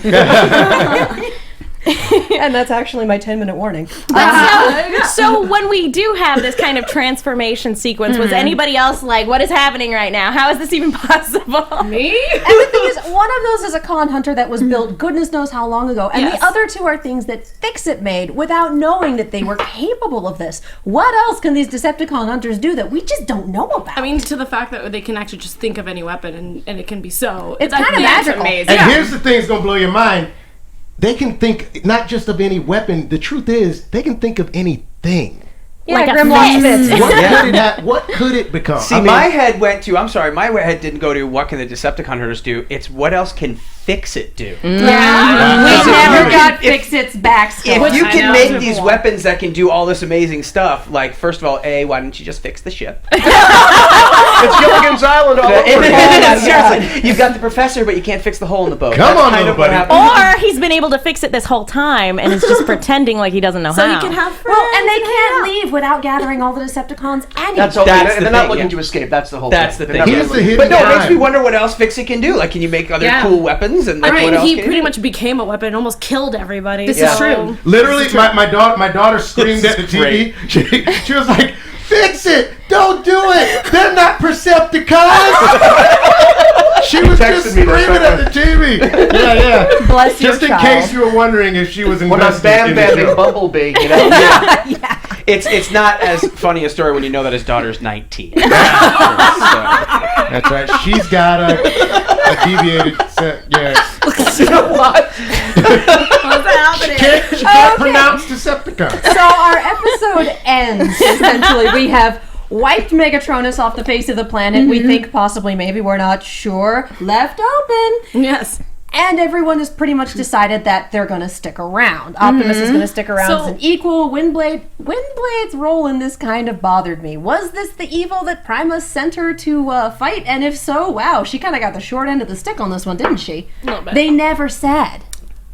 And that's actually my 10-minute warning. So when we do have this kind of transformation sequence, was anybody else like, what is happening right now? How is this even possible? Me? And the thing is, one of those is a con hunter that was built goodness knows how long ago, and the other two are things that Fix-It made without knowing that they were capable of this. What else can these Decepticon hunters do that we just don't know about? I mean, to the fact that they can actually just think of any weapon and it can be so. It's kind of magical. Amazing. And here's the thing that's gonna blow your mind. They can think not just of any weapon. The truth is, they can think of anything. Yeah, like a Grimlock's fist. fist. What could it become? See, my head went to, I'm sorry, my head didn't go to what can the Decepticon hunters do. It's what else can Fix-It do. We never got Fix-It's backstory. If you can make these weapons that can do all this amazing stuff, like, first of all, why don't you just fix the ship? It's Gilligan's Island all over again. Seriously, you've got the professor, but you can't fix the hole in the boat. Come That's on, kind of nobody. what happened. Or he's been able to fix it this whole time and is just pretending like he doesn't know So how. you can have friends. Well, and they can't leave without gathering all the Decepticons anyway. That's all. That's They're the not thing, looking yeah. to escape. That's the whole That's thing. the They're thing. not Here's the really- hidden But no, it makes me crime. wonder what else Fix-It can do. Like, can you make other cool weapons? And like, I mean, what else he can pretty do? much became a weapon and almost killed everybody. This so. is true. Literally, my daughter screamed at the TV. She was like, "Fix it! Don't do it! They're not Percepticons!" She was just texted me that screaming at the TV. Yeah. Bless your Just in child. case you were wondering if she was When I'm invested Bam in the Bam show. and Bumblebee, you know. It's not as funny a story when you know that his daughter's 19. That's right. She's got a deviated set. Yes. You know what? What's happening? She can't pronounce Decepticon. So our episode ends, essentially. We have wiped Megatronus off the face of the planet. We think possibly, maybe, we're not sure. Left open. Yes. And everyone has pretty much decided that they're going to stick around. Optimus is going to stick around as an equal. Windblade's role in this kind of bothered me. Was this the evil that Primus sent her to fight? And if so, wow, she kind of got the short end of the stick on this one, didn't she? A little bit. They never said.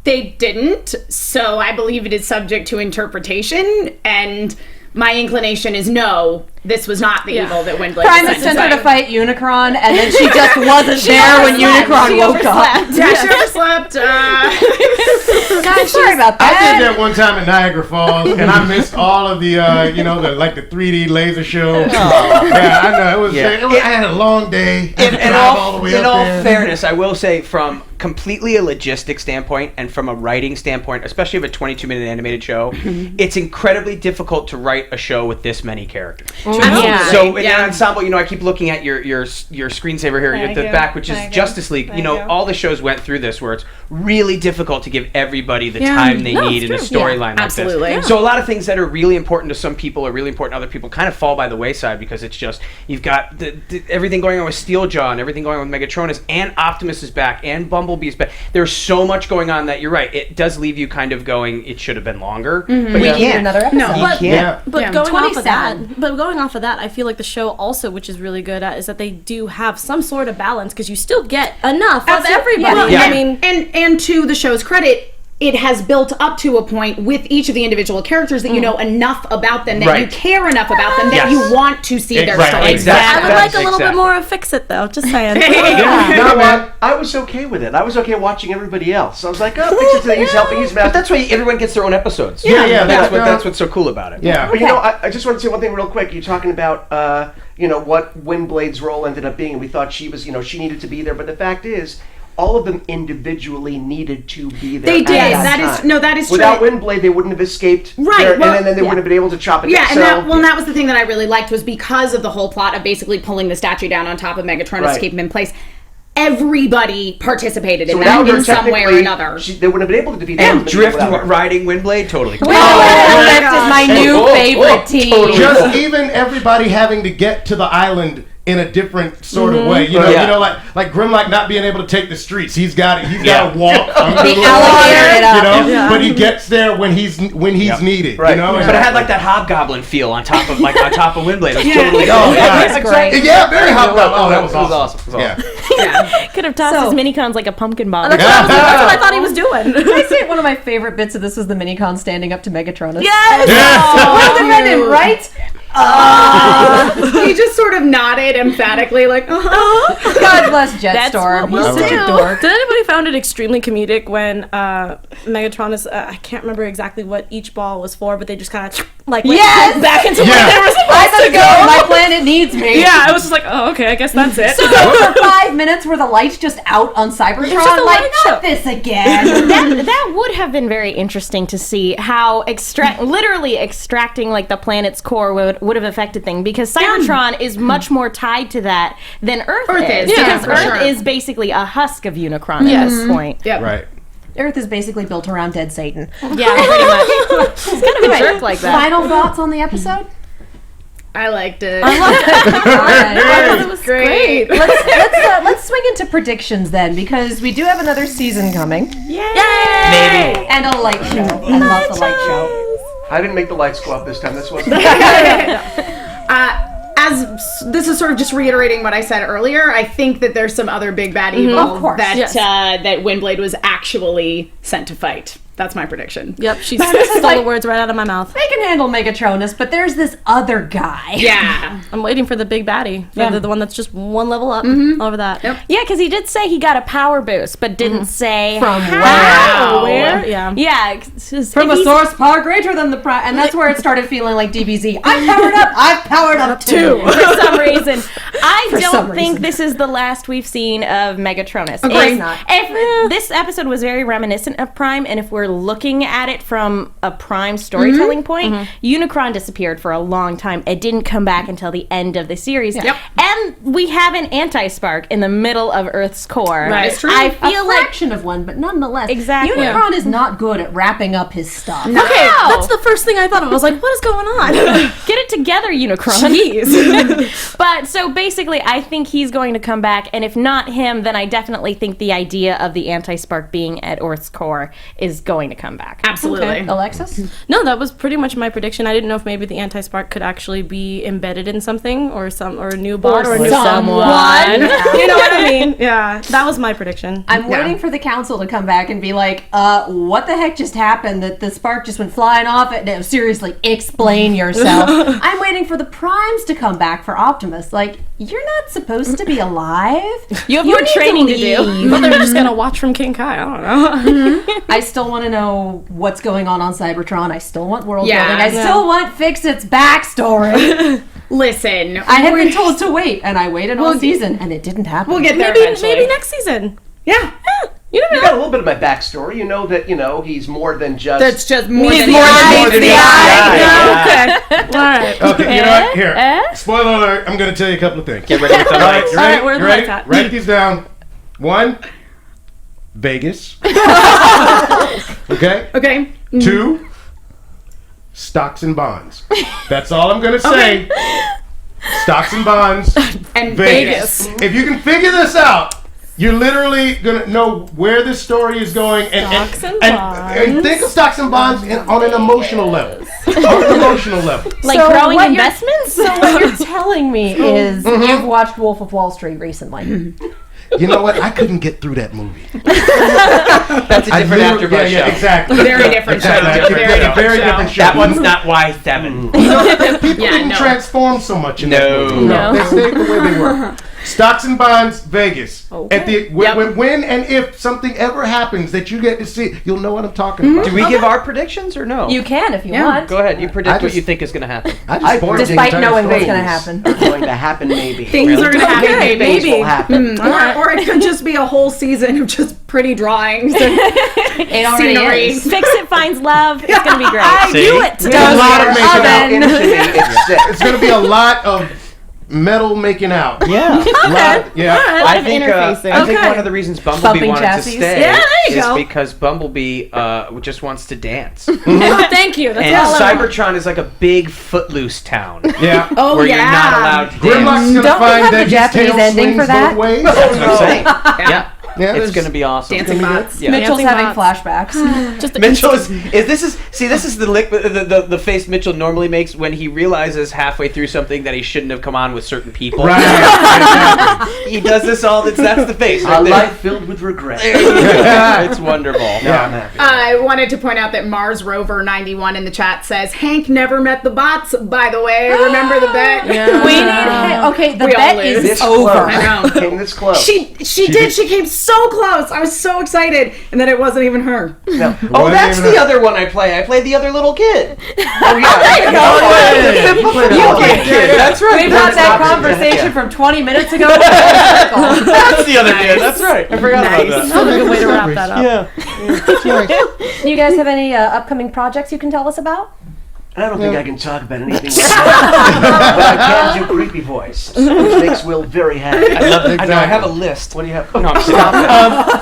They didn't, so I believe it is subject to interpretation, and my inclination is no, this was not the evil that Windblade Primus sent her to fight Unicron, and then she just wasn't there when Unicron woke up. Yeah, she overslept. Guys, sorry about I that. did that one time in Niagara Falls, and I missed all of the, the 3D laser show. Yeah, I know. I had a long day. I had to drive all the way In up all there. fairness, I will say from completely a logistic standpoint and from a writing standpoint, especially of a 22-minute animated show, it's incredibly difficult to write a show with this many characters. Yeah. So in the ensemble, I keep looking at your screensaver here at the back, which is Justice League. All the shows went through this, where it's really difficult to give everybody the time they need in a storyline like absolutely. this. So a lot of things that are really important to some people or really important to other people kind of fall by the wayside because it's just you've got everything going on with Steeljaw and everything going on with Megatronus, and Optimus is back and Bumblebee's back. There's so much going on that you're right. It does leave you kind of going, it should have been longer, but you Need can't. another episode. No. You But- can't. But going off of 27. that, I feel like the show also, which is really good at, is that they do have some sort of balance because you still get enough of everybody. Well, Yeah. I mean, and to the show's credit, it has built up to a point with each of the individual characters that you know enough about them, that you care enough about them, that you want to see their story. Exactly. I would like a little bit more of Fix-It, though. Just saying. You know what? I was okay with it. I was okay watching everybody else. I was like, oh, Fix-It, he's helping, he's mad. But that's why everyone gets their own episodes. That's what's so cool about it. Yeah. But you know, I just want to say one thing real quick. You're talking about, you know, what Windblade's role ended up being, and we thought she was, you know, she needed to be there. But the fact is, all of them individually needed to be there. They did. That is true. Without Windblade, they wouldn't have escaped. Right. And then they wouldn't have been able to chop it down. And that was the thing that I really liked, was because of the whole plot of basically pulling the statue down on top of Megatron to keep him in place. Everybody participated in that in some way or another. They wouldn't have been able to defeat And Drift riding Windblade, totally cool. Drift is my new favorite team. Just even everybody having to get to the island in a different sort of way, you know, like Grimlock not being able to take the streets. He's got to walk under the elevator, you know, but he gets there when he's needed, right. You know. But it had like that Hobgoblin feel on top of Windblade. It was totally Great. Yeah, very Hobgoblin. Oh, that was awesome. Yeah. Could have tossed his minicons like a pumpkin bomb. That's what I thought he was doing. I say one of my favorite bits of this was the minicon standing up to Megatron. Yes! Well defended, right? He just sort of nodded emphatically, like, God bless Jetstorm. He's such a dork. Did anybody found it extremely comedic when Megatron is, I can't remember exactly what each ball was for, but they just kind of like went back into where they were supposed to go. My planet needs me. Yeah, I was just like, oh, okay, I guess that's it. So for 5 minutes were the lights just out on Cybertron? Like, not this again. That would have been very interesting to see how literally extracting like the planet's core would have affected things, because Cybertron is much more tied to that than Earth is. Because Earth is basically a husk of Unicron at this point. Yep. Right. Earth is basically built around dead Satan. Yeah, pretty much. He's kind of a jerk like that. Final thoughts on the episode? I liked it. I thought it was great. Let's swing into predictions then, because we do have another season coming. Yay! Maybe. And a light show. I love the light show. I didn't make the lights go up this time. This wasn't. As this is sort of just reiterating what I said earlier, I think that there's some other big bad evil that Windblade was actually sent to fight. That's my prediction. Yep, she stole the words right out of my mouth. They can handle Megatronus, but there's this other guy. Yeah. I'm waiting for the big baddie. Yeah. The one that's just one level up over that. Yep. Yeah, because he did say he got a power boost, but didn't say From how. Where? Yeah. Yeah. From a source power greater than the prime. And that's where it started feeling like DBZ. I've powered up too. For some reason. I don't think this is the last we've seen of Megatronus. Agreed. If this episode was very reminiscent of Prime, and if we're looking at it from a Prime storytelling point, Unicron disappeared for a long time. It didn't come back until the end of the series. Yep. And we have an anti-spark in the middle of Earth's core. Right. It's true. I feel a fraction of one, but nonetheless. Exactly. Unicron is not good at wrapping up his stuff. No. Okay, that's the first thing I thought of. I was like, what is going on? Get it together, Unicron. Jeez. But so basically, I think he's going to come back, and if not him, then I definitely think the idea of the anti-spark being at Earth's core is going to come back. Absolutely. Okay. Alexis? No, that was pretty much my prediction. I didn't know if maybe the anti-spark could actually be embedded in something, or a new bot, or a new someone. You know what I mean? Yeah, that was my prediction. I'm waiting for the council to come back and be like, what the heck just happened that the spark just went flying off it? No, seriously, explain yourself. I'm waiting for the primes to come back for Optimus. Like, you're not supposed to be alive. You have more training to do. But they're just gonna watch from King Kai. I don't know. I still want to know what's going on Cybertron. I still want world building. I still want Fix-It's backstory. Listen, I had been told to wait, and I waited all season, and it didn't happen. We'll get there eventually. Maybe next season. Yeah. You got a little bit of my backstory. You know that he's more than just. That's just more than the eye. Okay. All right. Okay, you know what? Here. Spoiler alert, I'm going to tell you a couple of things. Get ready with the lights. You All ready? right, where You the ready? lights at? Write these down. 1, Vegas. Okay? Okay. 2, stocks and bonds. That's all I'm going to say. Stocks and bonds. And Vegas. If you can figure this out, you're literally gonna know where this story is going, and think of stocks and bonds on an emotional level. Like growing investments? So what you're telling me is you've watched Wolf of Wall Street recently. You know what? I couldn't get through that movie. That's a different AfterBuzz show. Yeah, exactly. Very different show. Very different show. That one's not Y7. People didn't transform so much in that movie. No. They stayed the way they were. Stocks and bonds, Vegas. Okay. When and if something ever happens that you get to see, you'll know what I'm talking about. Do we give our predictions or no? You can if you want. Go ahead. You predict what you think is going to happen. Despite knowing what's going to happen. Going to happen, maybe. Things are going to happen, Things maybe. will happen. Or it could just be a whole season of just pretty drawings. It already Scenery. is. Fix It Finds Love. It's going to be great. I knew it. There's a lot of making out. It's sick. It's going to be a lot of metal making out. Yeah. I think one of the reasons Bumblebee Bumping wanted chassis. to stay Yeah, is because Bumblebee just wants to dance. Oh, thank you. That's And all I want. Cybertron is like a big footloose town Yeah. where you're not allowed to Grimlock's dance. going to Don't we find have that the Japanese ending for that? Ways. That's what I'm saying. Yeah. Yeah, It's going to be awesome. Dancing bots. Yeah. Mitchell's Dancing having bots. flashbacks. Just Mitchell is this is the face Mitchell normally makes when he realizes halfway through something that he shouldn't have come on with certain people. Right. He does this that's the face. A Right there. life filled with regret. It's wonderful. Yeah, I'm happy. I wanted to point out that Mars Rover 91 in the chat says Hank never met the bots. By the way, remember the bet? Yeah. We need. Okay, the We all bet lose. is This over. close. I know. Came this close. She did. She came so close. I was so excited, and then it wasn't even her. No. Oh, that's the other one I play. I play the other little kid. Oh, yeah. Kid. That's right. We've had that conversation from 20 minutes ago. That's the other kid. That's right. I forgot about that. That's a good way to wrap that up. Yeah. You guys have any upcoming projects you can tell us about? I don't think I can talk about anything like that. But I can do creepy voice, which makes Will very happy. I love it. I know. I have a list. What do you have? No, I'm Stop it.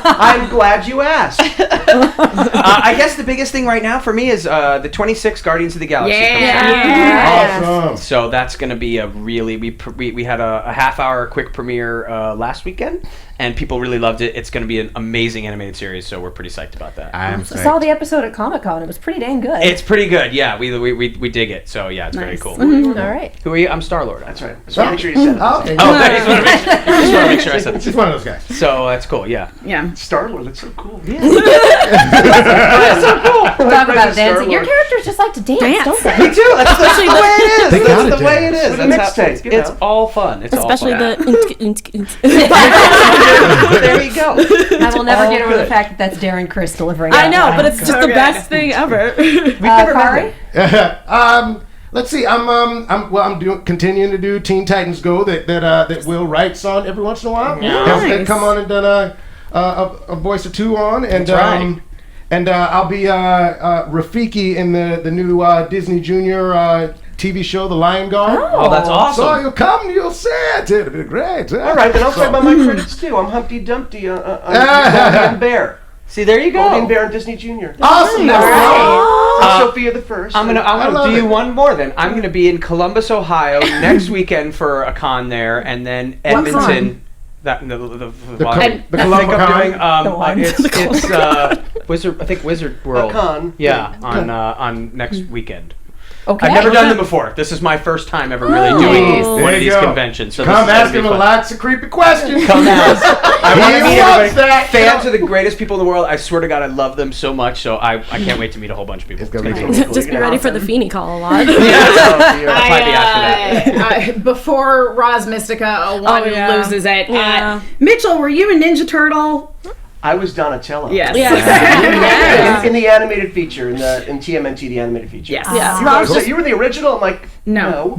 I'm glad you asked. I guess the biggest thing right now for me is the 26th Guardians of the Galaxy. Awesome. So that's going to be a really we had a half-hour quick premiere last weekend, and people really loved it. It's going to be an amazing animated series, so we're pretty psyched about that. I'm Saw the episode at Comic-Con. It was pretty dang good. It's pretty good. Yeah, we dig it. So yeah, it's very cool. All right. Who are you? I'm Star-Lord. That's right. Just want to make sure you said it. Oh, okay. Oh, okay. Just want to make sure I said He's it. one of those guys. So that's cool. Yeah. Yeah. Star-Lord, that's so cool. Talk about dancing. Your characters just like to dance, don't they? Me too. That's the way it is. They gotta That's the way it dance. is. With a That's how mixtape, you know. it's all fun. It's Especially all fun. the. There you go. I will never all get over the good. fact that that's Darren Criss delivering. I that know, line. but it's just the best thing ever. Khary? Let's see. I'm continuing to do Teen Titans Go that Will writes on every once in a while. Has come on and done a voice or two on, and That's right. and I'll be Rafiki in the new Disney Junior TV show, The Lion Guard. Oh, that's awesome. So you'll come, you'll see it. It'll be great. All right, then I'll talk about my credits too. I'm Humpty Dumpty on Goldie and Bear. See, there you Goldie and go. Bear and Disney Junior. Awesome. I'm Sophia the First. I'm I gonna love do you it. one more then. I'm gonna be in Columbus, Ohio next weekend for a con there, and then Edmonton. The Columbus I'm doing it's Wizard. I think Wizard World. con. Yeah, on next weekend. Okay. I've never done them before. This is my first time ever really doing one There of you these go. conventions. So Come this is ask gonna him be fun. lots of creepy questions. Come ask. I want to He meet loves everybody. that. Fans are the greatest people in the world. I swear to God, I love them so much. So I can't wait to meet a whole bunch of people. It's gonna be Pretty cool. Just be ready for the Feeny call a lot. I'll probably be after that. Before Roz Mystica loses it. Yeah. Mitchell, were you a Ninja Turtle? I was Donatello. Yes. In the animated feature, in TMNT, the animated feature. Yes. Yeah. So you were the original? I'm like, No.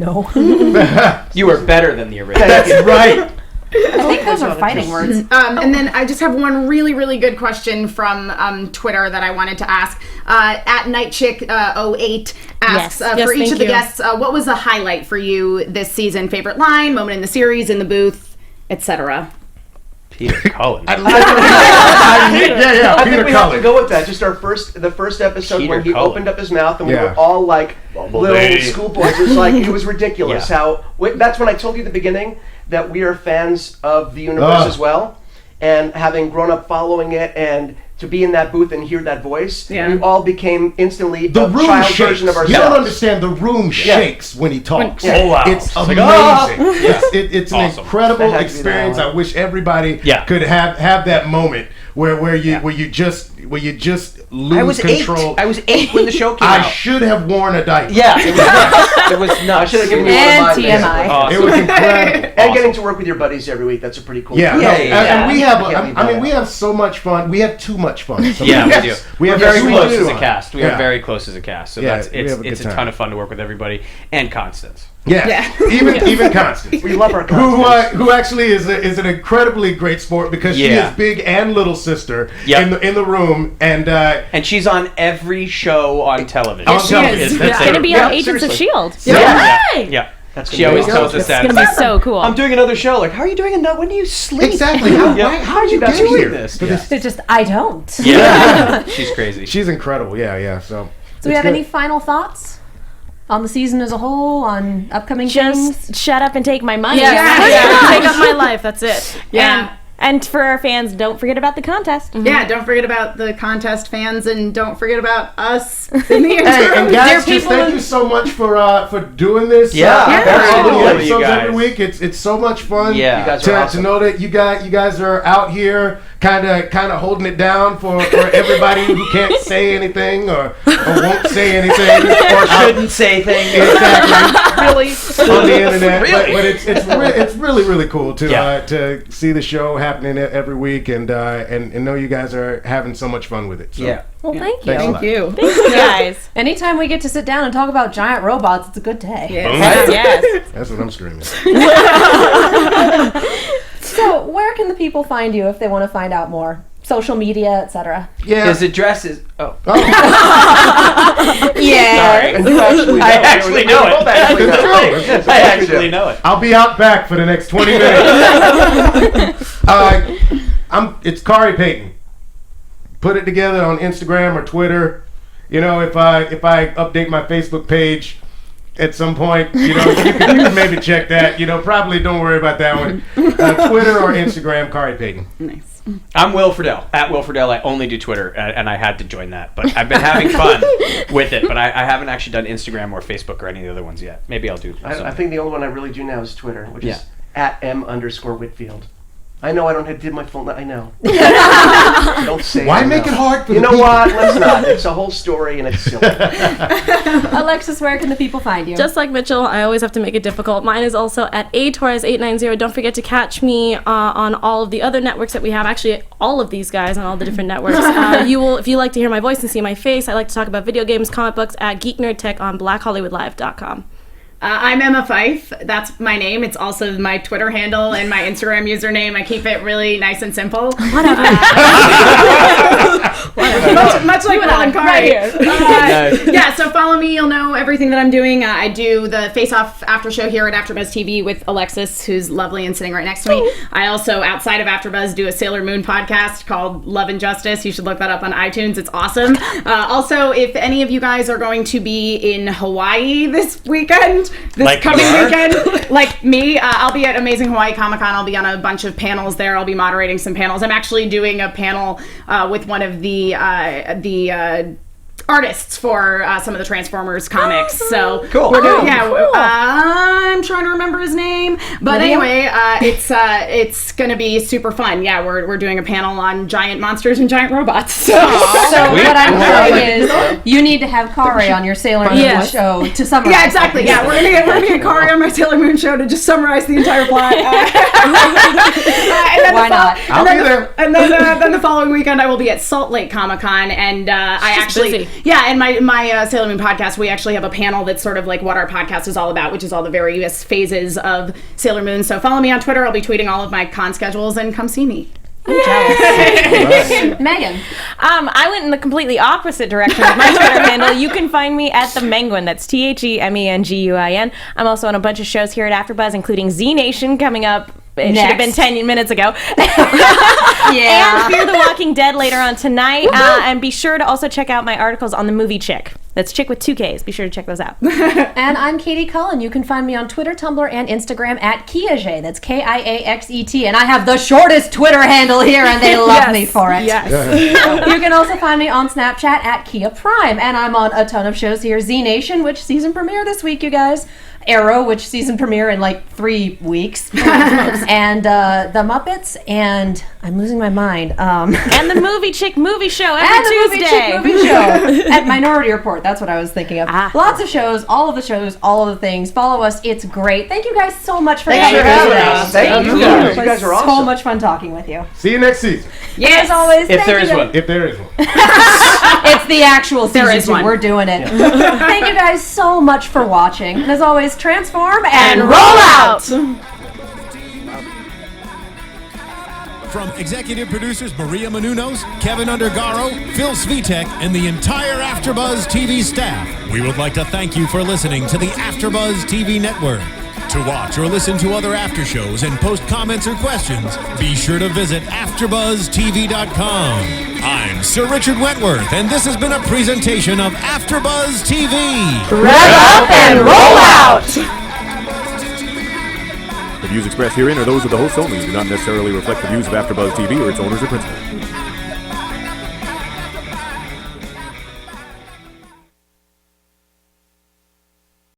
You were better than the original. That's right. I think those are fighting words. And then I just have one really, really good question from Twitter that I wanted to ask. At NightChick08 asks, Yes. for Yes, each of the thank you. guests, what was the highlight for you this season? Favorite line, moment in the series, in the booth, etc. Peter Cullen. Yeah, I Peter think we have to Cullen. go with that. Just the first episode Peter when he Cullen. opened up his mouth and we Yeah. were all like Bumblebee. little schoolboys. It was like it was ridiculous. Yeah. That's when I told you at the beginning that we are fans of the universe as well, and having grown up following it and to be in that booth and hear that voice. Yeah. We all became instantly The a room child shakes. version of You ourselves. don't understand. The room shakes when he talks. Yeah. Oh, wow. It's It's amazing. like, It's an Awesome. incredible That had to be the experience. I highlight. wish everybody Yeah. could have that moment where you just lose I was control. 8. I was 8 when the show came I out. should have worn a diaper. Yeah, it was nuts. It was nuts. I should have given you And one of mine. TMI. Awesome. It was incredible. And getting to work with your buddies every week, that's a pretty cool Yeah, thing. no, yeah. and we have. Can't leave I that mean, we out. have so much fun. We have too much fun. Yeah, sometimes. we do. We We're have very too close much as a fun. cast. We Yeah. are very close as a cast. So Yeah, that's we have a it's good a time. ton of fun to work with everybody and Constance. Yeah, even Constance. We love our Who constants. who actually is an incredibly great sport because she Yeah. is big and little sister Yep. in the room and And she's on every show on television. on television. That's It's going to be Yeah, on Agents of seriously. S.H.I.E.L.D. Yeah. That's She always tells us It's that. going to be so cool. I'm doing another show. Like, how are you doing when do you sleep? Exactly. How did you get doing here? this? For this? It's just, I don't. Yeah. She's crazy. She's incredible. Yeah. So. Do we have any final thoughts on the season as a whole, on upcoming things? Just shut up and take my money. Take up my life. That's it. Yeah. And for our fans, don't forget about the contest. Yeah, don't forget about the contest fans, and don't forget about us in the Hey, interim. and guys, Dear just thank you so much for doing this. Yeah, absolutely. you Episodes guys. every week. It's so much fun. Yeah. You guys are To awesome. know that you guys are out here, kind of holding it down for everybody who can't say anything or won't say anything or shouldn't say things. exactly Really? on the internet. Really? But it's really cool to Yeah. to see the show happening every week and know you guys are having so much fun with it. So. Yeah. Well, thank you. Thanks a lot. you. Thank you guys. Anytime we get to sit down and talk about giant robots, it's a good day. Yes. That's what I'm screaming. So, where can the people find you if they want to find out more? Social media, etc. Yeah. His address is. Oh. Yeah. And you actually know. I actually know it. Both actually It's know. true. Yes, I yes, actually you do. know it. I'll be out back for the next 20 minutes. It's Khary Payton. Put it together on Instagram or Twitter. You know, if I update my Facebook page at some point, you can maybe check that. Probably don't worry about that one. Twitter or Instagram, Khary Payton. Nice. I'm Will Friedle. At Will Friedle. I only do Twitter, and I had to join that. But I've been having fun with it. But I haven't actually done Instagram or Facebook or any of the other ones yet. Maybe I'll do I think the only one I really do now is Twitter, which Yeah. is @M_Whitfield. I know I don't did my full. I know. Don't say. Why I make know. it hard for You the know people? what? Let's not. It's a whole story and it's silly. Alexis, where can the people find you? Just like Mitchell, I always have to make it difficult. Mine is also at ATorres890. Don't forget to catch me on all of the other networks that we have. Actually, all of these guys on all the different networks. If you like to hear my voice and see my face, I like to talk about video games, comic books at Geek Nerd Tech on BlackHollywoodLive.com. I'm Emma Fyffe. That's my name. It's also my Twitter handle and my Instagram username. I keep it really nice and simple. Whatever. much like Will and Khary. Yeah, so follow me. You'll know everything that I'm doing. I do the Face Off after show here at AfterBuzz TV with Alexis, who's lovely and sitting right next to me. I also, outside of AfterBuzz, do a Sailor Moon podcast called Love and Justice. You should look that up on iTunes. It's awesome. Also, if any of you guys are going to be in Hawaii this weekend, this Like coming you are? weekend, like me, I'll be at Amazing Hawaii Comic-Con. I'll be on a bunch of panels there. I'll be moderating some panels. I'm actually doing a panel with one of the artists for some of the Transformers comics. So Cool. we're doing, cool. I'm trying to remember his name, but anyway, it's gonna be super fun. Yeah, we're doing a panel on giant monsters and giant robots. So what I'm hearing is you need to have Khary on your Sailor Moon Yes. show to summarize. yeah, exactly. Yeah, we're gonna get Khary on my Sailor Moon show to just summarize the entire plot. And then Why not? I'll be there. And then the following weekend, I will be at Salt Lake Comic Con, and I She's actually, busy. yeah, and my Sailor Moon podcast, we actually have a panel that's sort of like what our podcast is all about, which is all the various phases of Sailor Moon. So follow me on Twitter. I'll be tweeting all of my con schedules, and come see me. Megan. I went in the completely opposite direction with my Twitter handle. You can find me at the Menguin. That's TheMenguin. I'm also on a bunch of shows here at AfterBuzz, including Z Nation coming up. It should have been 10 minutes ago. Yeah. And Fear the Walking Dead later on tonight. And be sure to also check out my articles on the movie Chick. That's Chick with 2 Ks. Be sure to check those out. And I'm Katie Cullen. You can find me on Twitter, Tumblr, and Instagram at Kiaxet. That's Kiaxet. And I have the shortest Twitter handle here, and they love me for it. Yes. You can also find me on Snapchat at Kia Prime. And I'm on a ton of shows here. Z Nation, which season premiere this week, you guys. Arrow, which season premiere in like 3 weeks. And The Muppets, and I'm losing my mind. And the Movie Chick movie show every and Tuesday. the Movie Chick movie show at Minority Report. That's what I was thinking of. Lots of shows, all of the things. Follow us. It's great. Thank you guys so much for Thanks for having having us. us. Thank you guys. You guys are awesome. So much fun talking with you. See you next season. Yes. As always, If there is one. If there is one. It's the actual season. There is one. We're doing it. Thank you guys so much for watching. And as always, transform and roll out. From executive producers Maria Menounos, Kevin Undergaro, Phil Svitek, and the entire AfterBuzz TV staff, we would like to thank you for listening to the AfterBuzz TV network. To watch or listen to other after shows and post comments or questions, be sure to visit AfterBuzzTV.com. I'm Sir Richard Wentworth, and this has been a presentation of AfterBuzz TV. Rev up and roll out. The views expressed herein are those of the hosts only and do not necessarily reflect the views of AfterBuzz TV or its owners or principals.